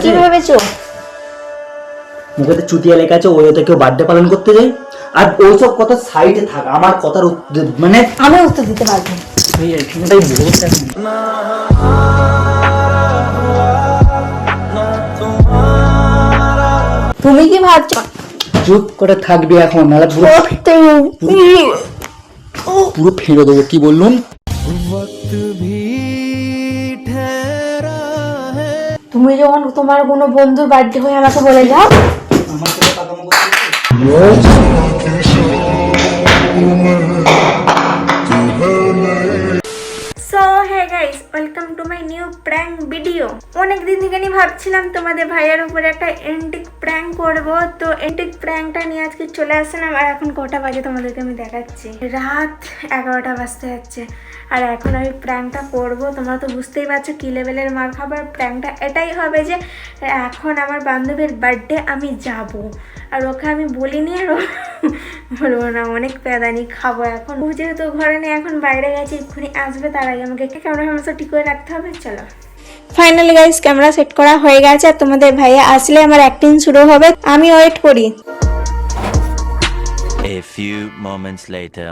কি ভেবেছো? মুখেতে চুতিয়া লেখা আছে, ওই ওতে কেউ বার্থডে পালন করতে যায়। আর ওইসব কথা সাইডে থাক, আমার কথার মানে আমি উত্তর দিতে পারবো। তুমি কি ভাবছো? চুপ করে থাকবি এখন, নাহলে পুরো ফেলে দেবো। কি বললুম? তুমি যখন তোমার কোনো বন্ধুর বার্থডে হয়ে আমাকে বলে যাও, so hey guys, welcome to my new prank video. অনেক দিন থেকে আমি ভাবছিলাম তোমাদের ভাইয়ের উপরে একটা এন্টিক প্র্যাঙ্ক করব, তো এন্টিক প্র্যাঙ্কটা নিয়ে আজকে চলে আসলাম। আর এখন কটা বাজে তোমাদেরকে আমি দেখাচ্ছি, রাত 11টা বাজতে যাচ্ছে। আর এখন আমি প্র্যাঙ্কটা করব, তোমরা তো বুঝতেই পারছো কি লেভেলের মার খাবার। প্র্যাঙ্কটা এটাই হবে যে এখন আমার বান্ধবীর বার্থডে, আমি যাব, আর ওকে আমি বলিনি আর বলবো না, অনেক প্যাদানি খাবো। এখন ও যেহেতু ঘরে নেই, এখন বাইরে গেছে, এক্ষুনি আসবে, তার আগে আমাকে ক্যামেরা ফ্যামেরা ঠিক করে রাখতে হবে। চলো, ফাইনালি গাইস ক্যামেরা সেট করা হয়ে গেছে। আর তোমাদের ভাইয়া আসলে আমার অ্যাক্টিং শুরু হবে, আমি ওয়েট করি। A few moments later.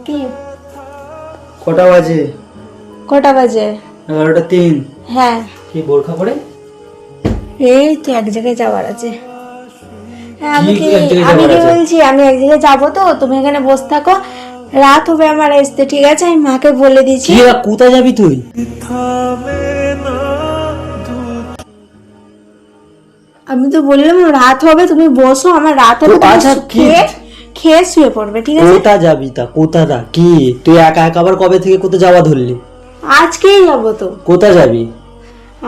কি কটা বাজে? কটা বাজে? 11:03। হ্যাঁ। কি বোরখা পরে? এই তো এক জায়গায় যাওয়ার আছে। হ্যাঁ, আমি কি বলছি, আমি এক জায়গায় যাবো, তো তুমি এখানে বসে থাকো, রাত হবে আমার আসতে, ঠিক আছে? আমি মাকে বলে দিচ্ছি। কোথায় যাবি তুই? আমি তো বললাম রাত হবে, তুমি বসো, আমার রাত হবে, খেয়ে শুয়ে পড়বে, ঠিক আছে? কোথা যাবি তা? কোথাটা কি? তুই একা একা আবার কবে থেকে কোথায় যাওয়া ধরলি? আজকেই যাবো। তো কোথা যাবি?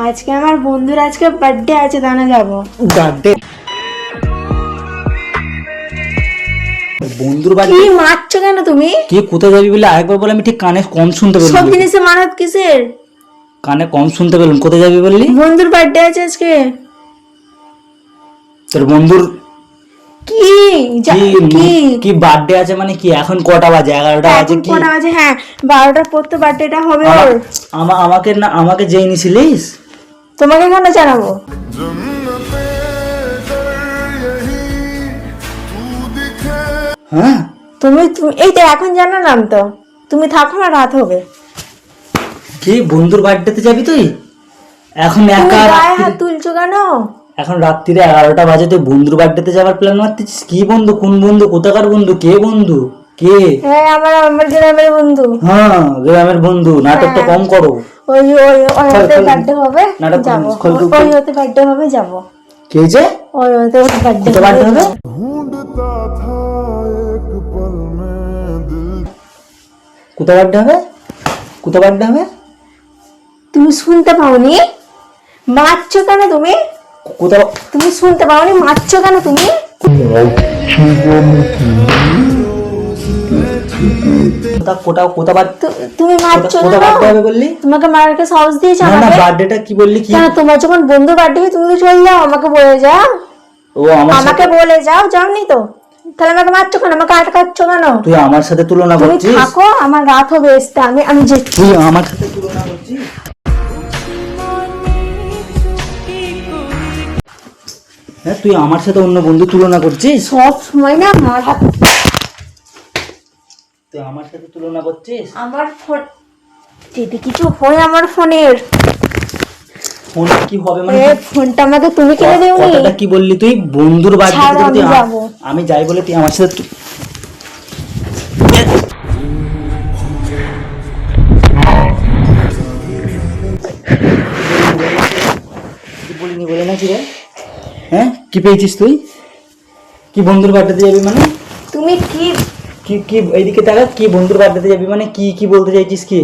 আজকে আমার বন্ধুর আজকে বার্থডে আছে, তা না যাবো। বার্থডে? বন্ধুর বাড়ি? কি মারছো কেন তুমি? কি কোথায় যাবি বলে আরেকবার বল, আমি ঠিক কানে কম শুনতে পেলাম। সব জিনিসে মারাত কিসের? কানে কম শুনতে পেলাম। কোথায় যাবি বললি? বন্ধুর বার্থডে আছে আজকে। তোর বন্ধুর কি বার্থডে আছে মানে কি? এখন কটা বাজে? 11টা বাজে। কি কটা বাজে? হ্যাঁ, 12টার পর তো বার্থডেটা হবে ওর। আমাকে না, আমাকে জেনেছিলিস? তোমাকে কেন জানাবো? হ্যাঁ, তুমি এই তো এখন জানালাম, তো তুমি থাকো না, রাত হবে। কি বন্ধুর বার্থডেতে যাবি তুই? এখন একা গায়ে হাত তুলছো কেন? এখন রাত্রিরে 11টা বাজে, তুই বন্ধুর বার্থডেতে যাবার প্ল্যান মারতেছিস? কি বন্ধু? কোন বন্ধু? কোথাকার বন্ধু? কে বন্ধু? কে? হ্যাঁ, আমার গ্রামের বন্ধু। হ্যাঁ, গ্রামের বন্ধু। নাটক তো কম করো। ওই ওতে বার্থডে হবে, যাবো। ওই ওতে বার্থডে হবে, যাবো। কে যে? ওই ওতে বার্থডে হবে। কোথা বার্থডে হবে? কোথা বার্থডে হবে? তুমি শুনতে পাওনি? মারছো কেন তুমি? কোথাও তুমি শুনতে পাওনি? মারছো কেন তুমি? তুমি মারছো কেন? বললি তোমাকে মারার সাহস দিয়েছে আমাকে? না, বার্থডেটা কি বললি? কি কেন? তোমার যখন বন্ধুর বার্থডে তুমি তো চলে যাও, আমাকে বলে যাও। ও আমাকে বলে যাও, যাওনি তো? তাহলে আমাকে মারছো কেন? আমাকে আটকাচ্ছ কেন? তুই আমার সাথে তুলনা করছিস? তুমি থাকো, আমার রাত হবে আসতে, আমি যে তুই আমার সাথে তুলনা করছিস? হ্যাঁ, তুই আমার সাথে অন্য বন্ধু তুলনা করছিস? সব সময় না মাথা। তুই আমার সাথে তুলনা করছিস? আমার ফোন যদি কিছু হয়, আমার ফোনের ফোন কি হবে মানে? ফোনটা আমাকে তুমি কিনে দেওনি? কথাটা কি বললি তুই? বন্ধুর বাড়িতে তুই যাবো, আমি যাই বলে তুই আমার সাথে বলিনি বলে নাকি রে? হ্যাঁ, কি পেয়েছিস তুই? কি বন্ধুর বার্থডেতে যাবি মানে? তুমি কি কি এইদিকে তাকা। কি বন্ধুর বার্থডেতে যাবি মানে? কি বলতে চাইছিস? কি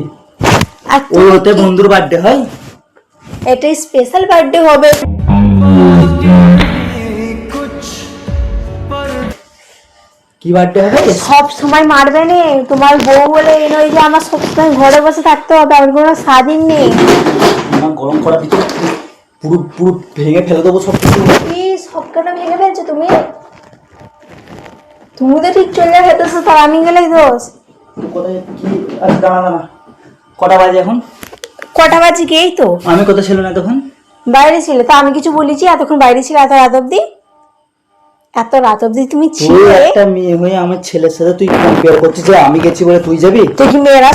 আচ্ছা, ওই ওতে বন্ধুর বার্থডে হয়? এটা স্পেশাল বার্থডে হবে। কি বার্থডে হবে? সব সময় মারবে না, তোমার বউ বলে নয় যে আমার সবসময় ঘরে বসে থাকতে হবে, আমার কোনো স্বাধীন নেই। করা ভিতরে পুরো পুরো ভেঙে ফেলে দেবো সব কিছু। কি সবকটা ভেঙে ফেলছো তুমি? তুমি তো ঠিক চলে যেতেছো, তার আমি গেলেই দোষ। কোথায় কি? আচ্ছা দাঁড়া দাঁড়া, কটা বাজে এখন? কটা বাজে কি? এই তো আমি কোথায় ছিল না তখন? বাইরে ছিলে। তা আমি কিছু বলেছি? এতক্ষণ বাইরে ছিলে, এত রাত অব্দি? এত রাত অব্দি তুমি তুই ছিলে? একটা মেয়ে হয়ে আমার ছেলের সাথে তুই কম্পেয়ার করছিস যে আমি গেছি বলে তুই যাবি? তুই কি মেয়েরা?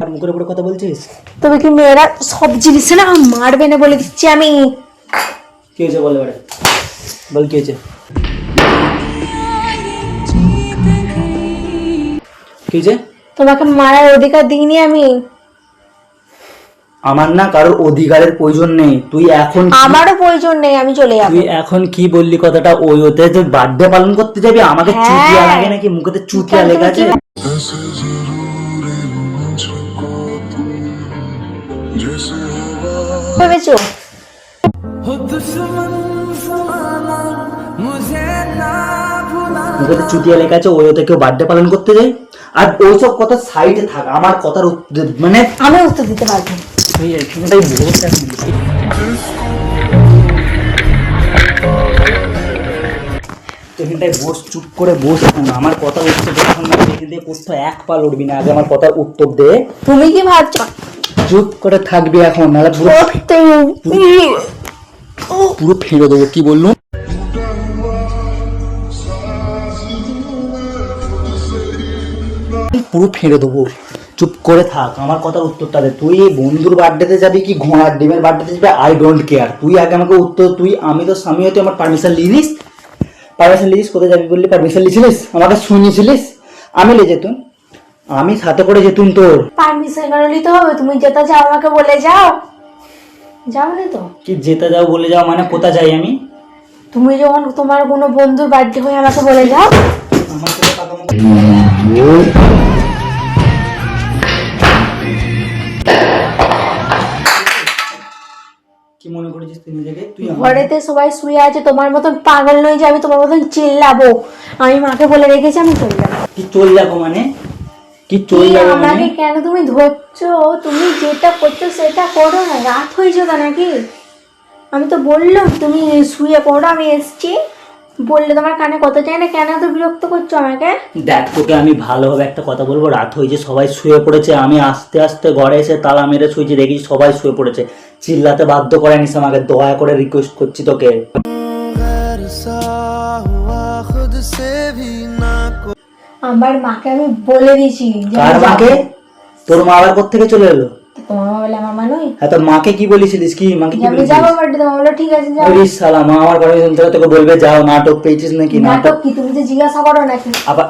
আর মুখের উপরে কথা বলছিস? তবে কি মেয়েরা সব জিনিসে না মারবে না বলে দিচ্ছি আমি। কি হয়েছে বল এবারে, বল কি হয়েছে? কি হয়েছে? তোমাকে মারার অধিকার দিইনি আমি। আমার না কারোর অধিকারের প্রয়োজন নেই। তুই এখন আমারও প্রয়োজন নেই, আমি চলে যাবো। তুই এখন কি বললি কথাটা? ওই ওতে তুই বার্থডে পালন করতে যাবি? আমাকে হ্যাঁ। চুতিয়া লাগে নাকি? মুখেতে চুতিয়া লেখা আছে? ভেবেছো? মুখেতে চুতিয়া লেখা আছে, ওই ওতে কেউ বার্থডে পালন করতে যায়? আর ওইসব কথা সাইডে থাক, আমার কথার মানে আমি উত্তর দিতে পারবো না। তুই এখানটাই বসে আছিস। এখানটায় বস, চুপ করে বস। আমার কথা উত্তর যখন না এখান থেকে কোথাও এক পা লড়বি না। আগে আমার কথার উত্তর দে। তুমি কি ভাবছো? চুপ করে থাকবি এখন, নাহলে পুরো পুরো ফেলে দেবো। কি বললুম? পুরো ফেলে দেবো। চুপ করে থাক, আমার কথার উত্তরটা দে। তুই বন্ধুর বার্থডেতে যাবি কি ঘোড়ার ডিমের বার্থডেতে যাবি, আই ডোন্ট কেয়ার। তুই আগে আমাকে উত্তর। তুই আমি তো স্বামী হয়তো আমার পারমিশন লিনিস? পারমিশন লিনিস? কোথায় যাবি বললি? পারমিশন লিছিলিস? আমাকে শুনিয়েছিলিস? আমি লে যেতুম, আমি সাথে করে যেতুম তোর। পারমিশন কেন নিতে হবে? তুমি যেটা চাও আমাকে বলে যাও। যাও না তো? কি যেতে যাও বলে যাও মানে? কোথা যাই আমি? তুমি যখন তোমার কোনো বন্ধুর বার্থডে হয় আমাকে বলে যাও। আমার সাথে পাকামো- কি মনে করেছিস তুই নিজেকে? তুই আমার- ঘরেতে সবাই শুয়ে আছে, তোমার মতন পাগল নই যে আমি তোমার মতন চিল্লাবো। আমি মাকে বলে রেখেছি আমি চলে যাবো। কি চল যাবো মানে? কি চল কি যাবো মানে? আমাকে কেন তুমি ধরছো? তুমি যেটা করছো সেটা করো না। রাত হয়েছে তো নাকি? আমি তো বললাম তুমি শুয়ে পড়ো, আমি এসছি। বললে তোমার কানে কথা চাই না? কেন তো বিরক্ত করছো আমাকে? দেখ, তোকে আমি ভালোভাবে একটা কথা বলবো। রাত হয়েছে, সবাই শুয়ে পড়েছে। আমি আস্তে আস্তে ঘরে এসে তালা মেরে শুয়েছি, দেখি সবাই শুয়ে পড়েছে। চিল্লাতে বাধ্য করে নিস আমাকে। দয়া করে রিকোয়েস্ট করছি তোকে। আমার মাকে আমি বলে দিয়েছি যে কার আমি মাকে? যাবো। তোর মা আবার কোত্থেকে চলে এলো? তোমার মা বলে আমার মা নই? হ্যাঁ, তোর মাকে কি বলেছিলিস? কি মাকে যে কি আমি বলেছিলিস? যাবো বার্থডে। তোমার বললো ঠিক আছে যাও। আরে শালা, মা আমার পারমিশন ছাড়া তোকে বলবে যাও। নাটক পেয়েছিস নাকি? নাটক কি? তুমি তো জিজ্ঞাসা করো নাকি? আবার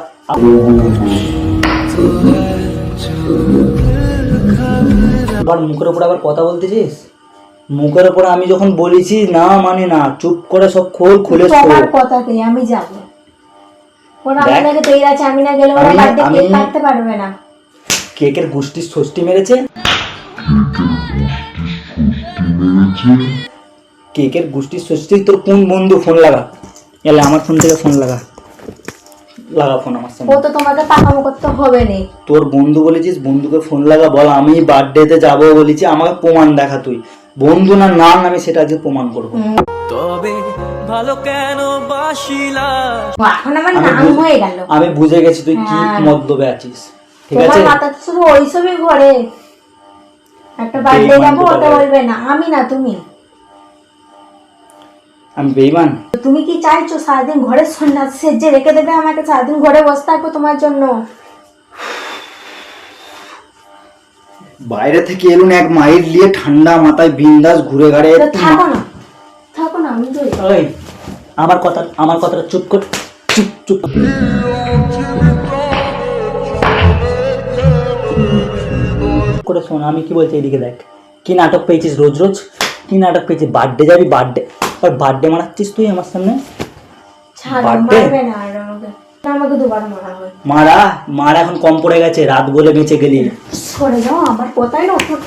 আবার মুখের উপর আবার কথা বলতেছিস? মুখের উপর আমি যখন বলেছি না মানে না, চুপ করে সব খুলে তোমার কথাতে আমি যাবো। ওরা দেখ, আমাকে তৈরি আছে, আমি না গেলে ওরা আমি- বার্থডে কেক আমি- কাটতে পারবে না। কেকের গুষ্টির ষষ্ঠী মেরেছে। কেকের গুষ্টির ষষ্ঠী? তোর কোন বন্ধু? ফোন লাগা। এলে আমার ফোন থেকে ফোন লাগা। লাগা ফোন আমার ও সামনে। তো তোমাকে পাকামো করতে হবে না। তোর বন্ধু বলেছিস, বন্ধুকে ফোন লাগা। বল আমি বার্থডেতে যাবো বলেছি। আমাকে প্রমাণ দেখা। তুই বন্ধু না নাম, আমি সেটা আজকে প্রমাণ করবো। তবে ভালো কেন বাসিলা? এখন আমার আমি নাম হয়ে গেল। আমি বুঝে গেছি তুই কি হ্যাঁ। মদ্যপে আছিস। ঠিক তোমার আছে? মাথা তো শুধু ওইসবই ঘরে। একটা বার্থডে বেঈমান যাবো, ওটা কোথাকার। বলবে না। আমি না তুমি। আমি বেঈমান? তুমি কি চাইছো সারাদিন ঘরে সন্ন্যাস সেজে রেখে দেবে আমাকে? সারাদিন ঘরে বসে থাকবো তোমার জন্য? বাইরে থেকে এলুন এক মাইল নিয়ে, ঠান্ডা মাথায় বিন্দাস ঘুরে ঘাড়ে। তো থাকো না, থাকো না, আমি তো ওই আমার কথাটা চুপ কর। চুপ চুপ করে শোন, আমি কি বলছি এদিকে দেখ। কি নাটক পেয়েছিস রোজ রোজ? কি নাটক পেয়েছিস? বার্থডে যাবি, বার্থডে আর বার্থডে মারাচ্ছিস তুই আমার সামনে। ছাড়ো, Birthday? মারবে না আর আমাকে। আমাকে দুবার মারা হয়। মারা এখন কম পড়ে গেছে। রাত বলে বেঁচে গেলি। সরে যাও, আমার কোথায় না ওঠো।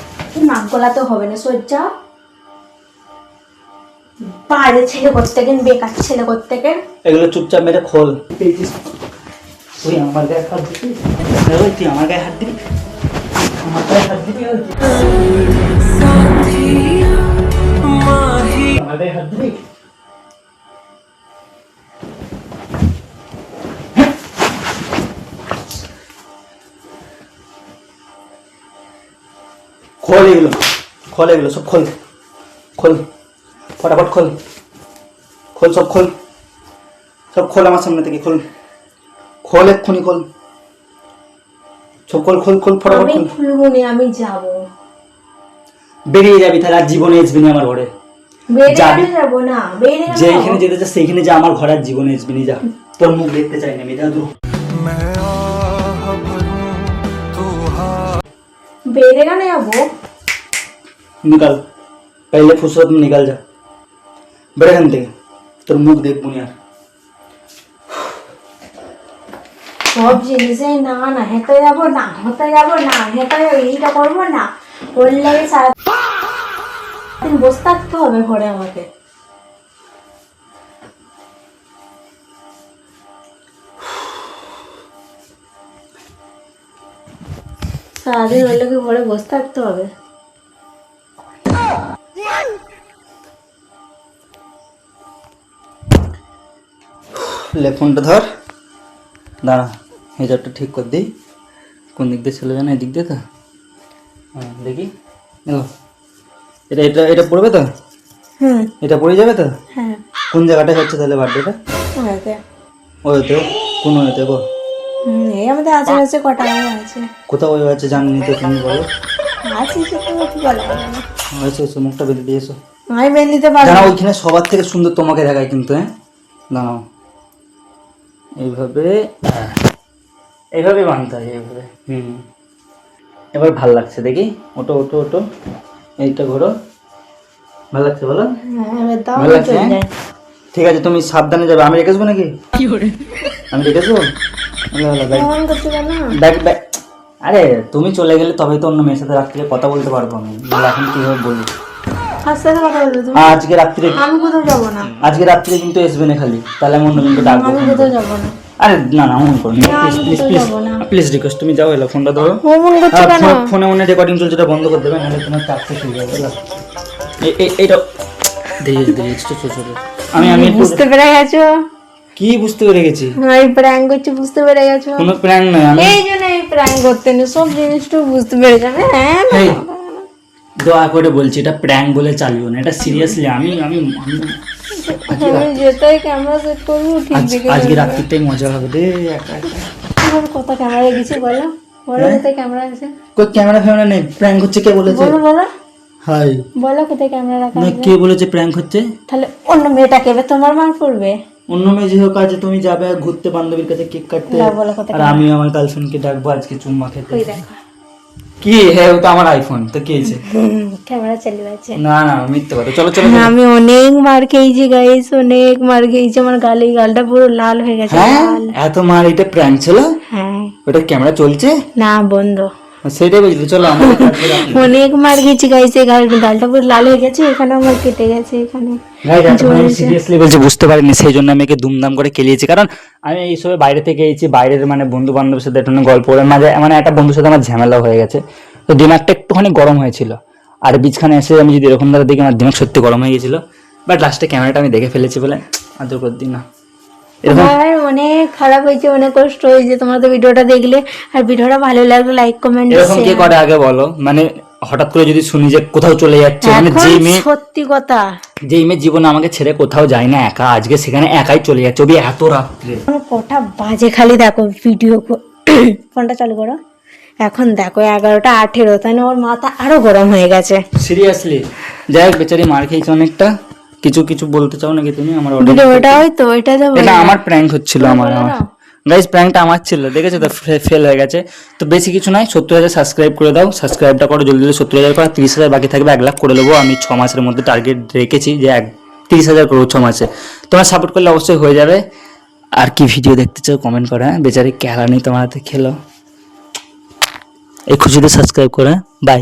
নাক গলাতে হবে না, সরে যাও। বাজে ছেলে করতে গেন, বেকার ছেলে করতে গেন। এগুলো চুপচাপ মেরে খোল। পেয়েছিস তুই আমার গায়ে হাত দিবি? ওই তুই আমার গায়ে হাত দিবি? আমার গায়ে হাত দিবি? ওই আমার গায়ে হাত দিবি? খোল এগুলো, খোল এগুলো সব, খোল খোল, ফটাফট খোল, খোল সব খোল, সব খোল আমার সামনে থেকে, খোল খোল, এক্ষুনি খোল সব, খোল খোল খোল, ফটাফট আমি খোল। খুলবো না, আমি যাব। বেরিয়ে যাবি তাহলে, আর জীবনে আসবি না আমার ঘরে। বেরিয়ে যাবি? কেন যাবো না, বেরিয়ে কেন যেখানে যাবো? যেতে চাস সেইখানে যা, আমার ঘরে আর জীবনে আসবি না, যা। তোর মুখ দেখতে চাই না আমি, যা দূর। বেরিয়ে কেন যাবো? निकल, पहले फुर्सत में निकल जा, बड़े घंटे তোর মুখ দেখবো না আর। সব জিনিসে না না, হেঁটে যাবো না, হেঁটে যাবো না, হেঁটে যাবো, এইটা করবো না, ওর লাগে সারাদিন বসে থাকতে হবে ঘরে আমাকে। সারাদিন ওর লাগে ঘরে বসে থাকতে হবে। ले ফোনটা ধর, দাঁড়া হেজারটা ঠিক করে দিই, কোন দিক দিয়ে চলে যায় না, এদিক দিয়ে তো, হ্যাঁ দেখি, এলো এটা এটা এটা পড়বে তো, এটা পড়ে যাবে তো। হ্যাঁ কোন জায়গাটা হচ্ছে তাহলে বার্থডেটা? ওইতে। ওইতে? কোন ওইতে গো? এই আমাদের আশেপাশে কটা আছে। কোথাও ওই আছে জানি তো, তুমি বলো। আছে সে তো কি বলা যাবে না। এসো এসো, মুখটা বেঁধে দিয়ে এসো। আমি বেঁধে দিতে পারবো জানা না। ওইখানে সবার থেকে সুন্দর তোমাকে দেখায় কিন্তু, হ্যাঁ দাঁড়াও, এইভাবে, হ্যাঁ এইভাবে বাঁধতে হয়, এইভাবে। এবার ভাল লাগছে দেখি, ওটো ওটো ওটো, এইটা ঘোরো, ভালো লাগছে বলো? হ্যাঁ এবার দাও, ভালো লাগছে, চলে হ্যাঁ? যায়। ঠিক আছে তুমি সাবধানে যাবে, আমি রেখে আসবো নাকি? আমি রেখে আসবো? ভালো ভালো, ব্যাগ ফোন করতে পারো না। Bag bag. আরে তুমি চলে গেলে তবেই তো অন্য মেয়ের সাথে রাত্রে কথা বলতে পারবো আমি, নাহলে এখন কিভাবে বলি? কার সাথে কথা বলবে তুমি? আজকে রাত্রে, আমি কোথাও যাবো না, আজকে রাত্রে কিন্তু আসবে না খালি, তাহলে আমি অন্য মেয়েকে ডাকবো। আমি কোথাও যাবো না। আরে না না, অমন করো, না, প্লিজ আমি প্লিজ কোথাও প্লিজ যাবো না। প্লিজ রিকোয়েস্ট, তুমি যাও, এলো ফোনটা ধরো। ফোন করছো কেন? ফোনে মনে রেকর্ডিং চলছে, এটা বন্ধ করে দেবে, নাহলে তোমার চাপতে শুরু হবে। এইটা ধীরে ধীরে, ছোট ছোট, আমি আমি একটু- বুঝতে পেরে গেছো? কি বুঝতে পেরে গেছি? এই প্র্যাঙ্ক করছি, বুঝতে পেরে গেছো? কোনো প্ল্যান নয়, আমি এই জন্য এই প্র্যাঙ্ক করতে নেই, সব জিনিসটা বুঝতে পেরে যাবে। হ্যাঁ না, এই, দয়া করে বলছি, এটা প্র্যাঙ্ক বলে চালিও না, এটা সিরিয়াসলি, আমি আমি আমি- আমি যেটাই ক্যামেরা সেট করবো ঠিক দেখে আজকে রাত্রিটাই মজা হবে রে, একা একা। কিভাবে কত ক্যামেরা গেছি বলো, বলো কোথায় ক্যামেরা আছে, কই ক্যামেরা ফ্যামেরা নেই, প্র্যাঙ্ক হচ্ছে কে বলেছে? বলো বলো হাই, বলো কোথায় ক্যামেরা রাখা না আছে। কে বলেছে প্র্যাঙ্ক হচ্ছে? তাহলে অন্য মেয়েটাকে এবার তোমার মার পড়বে। অন্য মেয়ে যে হোক, আছে তুমি যাবে ঘুরতে বান্ধবীর কাছে, কেক কাটতে, না, বলো কোথায় আর আমি আমার গার্লফ্রেন্ডকে ডাকবো আজকে চুম্মা খেতে। ওই দেখো কি হ্যাঁ, ও তো আমার আইফোন, তো কি হয়েছে? ক্যামেরা চালু আছে। না না মিথ্যে কথা, চলো চলো। আমি অনেক মার খেয়েছি গাইস, অনেক মার খেয়েছি, আমার গালটা পুরো লাল হয়ে গেছে। হ্যাঁ লাল। এত মার, এটা প্র্যাঙ্ক ছিল? হ্যাঁ ওটা ক্যামেরা চলছে? না বন্ধ। সেটাই বলছি, চলো আমাদের কাছে রাখি। অনেক মার খেয়েছি গাইস, এই গালটা পুরো লাল হয়ে গেছে, এখানে আমার কেটে গেছে, এখানে সিরিয়াসলি বলছি, বুঝতে পারিনি, সেই জন্য আমি একে দুমদাম করে খেলিয়েছি, কারণ আমি এই সময় বাইরে থেকে এসেছি, বাইরের মানে বন্ধু বান্ধবের সাথে একটু গল্প করে মাঝে, মানে একটা বন্ধুর সাথে আমার ঝামেলা হয়ে গেছে, তো দিমাগটা একটুখানি গরম হয়েছিল, আর বীজখানে এসে আমি যদি এরকম ভাবে দেখি, আমার দিমাগ সত্যি গরম হয়ে গেছিল, বাট লাস্টে ক্যামেরাটা আমি দেখে ফেলেছি বলে আদর করে দিই না এরকম। আমার অনেক খারাপ হয়েছে, অনেক কষ্ট হয়েছে তোমাদের ভিডিওটা দেখলে, আর ভিডিওটা ভালো লাগলে লাইক কমেন্ট এরকম কে করে আগে বলো, মানে হঠাৎ করে যদি শুনি যে কোথাও চলে যাচ্ছে, মানে সত্যি কথা, যে মেয়ে জীবনে আমাকে ছেড়ে কোথাও যায় না একা, আজকে সেখানে একাই চলে যাচ্ছে, ওবি এত রাত্রে। আমার কটা বাজে খালি দেখো ভিডিও ফোনটা চালু করো, এখন দেখো 11:18, তাই না? ওর মাথা আরো গরম হয়ে গেছে। সিরিয়াসলি যাই হোক, বেচারি মার খেয়েছে অনেকটা। কিছু কিছু বলতে চাও নাকি তুমি আমার audience কে? ভিডিওটা হয়তো এটা যাবো এটা আমার প্র্যাঙ্ক হচ্ছিল, আমার গাইস প্র্যাঙ্কটা আমার ছিল, দেখেছো তো, ফেল হয়ে গেছে। তো বেশি কিছু নাই, 70,000 সাবস্ক্রাইব করে দাও, সাবস্ক্রাইবটা করো জলদি জলদি, 70,000 করে, 30,000 বাকি থাকবে, 1 লাখ করে দেবো আমি 6 মাসের মধ্যে, টার্গেট রেখেছি যে 30,000 করবো 6 মাসে। তোমার সাপোর্ট করলে অবশ্যই হয়ে যাবে। আর কি ভিডিও দেখতে চাও কমেন্ট করো, হ্যাঁ বেচারি কেলা নেই তোমার হাতে, খেলো। এই খুশিতে সাবস্ক্রাইব করো, বাই।